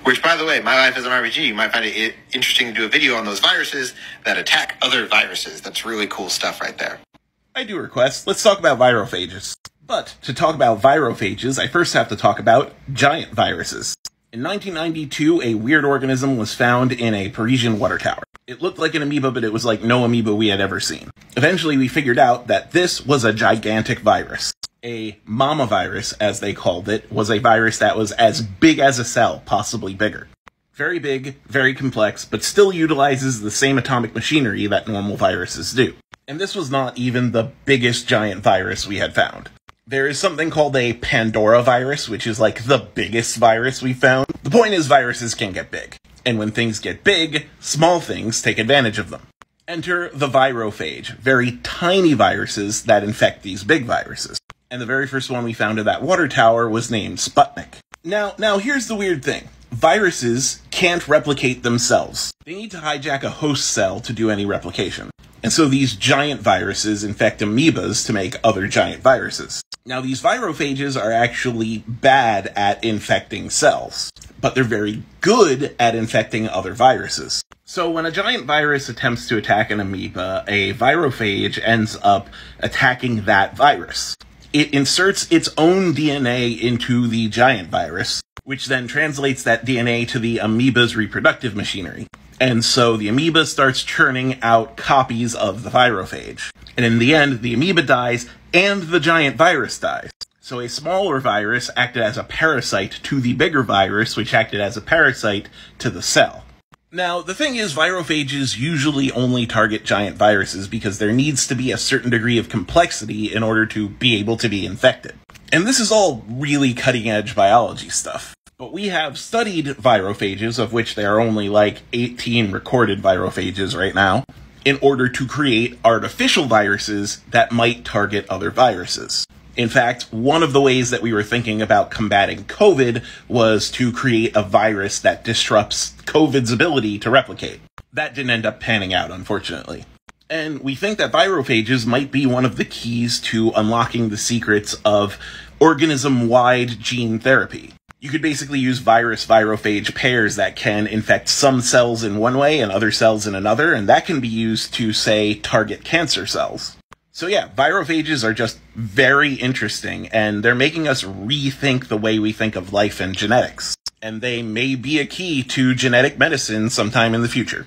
Which, by the way, my life as an RPG, you might find it interesting to do a video on those viruses that attack other viruses. That's really cool stuff right there. I do request, let's talk about virophages. But to talk about virophages, I first have to talk about giant viruses. In 1992, a weird organism was found in a Parisian water tower. It looked like an amoeba, but it was like no amoeba we had ever seen. Eventually, we figured out that this was a gigantic virus. A mama virus, as they called it, was a virus that was as big as a cell, possibly bigger. Very big, very complex, but still utilizes the same atomic machinery that normal viruses do. And this was not even the biggest giant virus we had found. There is something called a Pandora virus, which is like the biggest virus we found. The point is, viruses can get big. And when things get big, small things take advantage of them. Enter the virophage, very tiny viruses that infect these big viruses. And the very first one we found in that water tower was named Sputnik. Now here's the weird thing. Viruses can't replicate themselves. They need to hijack a host cell to do any replication. And so these giant viruses infect amoebas to make other giant viruses. Now these virophages are actually bad at infecting cells, but they're very good at infecting other viruses. So when a giant virus attempts to attack an amoeba, a virophage ends up attacking that virus. It inserts its own DNA into the giant virus, which then translates that DNA to the amoeba's reproductive machinery. And so the amoeba starts churning out copies of the virophage. And in the end, the amoeba dies and the giant virus dies. So a smaller virus acted as a parasite to the bigger virus, which acted as a parasite to the cell. Now, the thing is, virophages usually only target giant viruses because there needs to be a certain degree of complexity in order to be able to be infected. And this is all really cutting-edge biology stuff. But we have studied virophages, of which there are only like 18 recorded virophages right now, in order to create artificial viruses that might target other viruses. In fact, one of the ways that we were thinking about combating COVID was to create a virus that disrupts COVID's ability to replicate. That didn't end up panning out, unfortunately. And we think that virophages might be one of the keys to unlocking the secrets of organism-wide gene therapy. You could basically use virus-virophage pairs that can infect some cells in one way and other cells in another, and that can be used to, say, target cancer cells. So yeah, virophages are just very interesting, and they're making us rethink the way we think of life and genetics. And they may be a key to genetic medicine sometime in the future.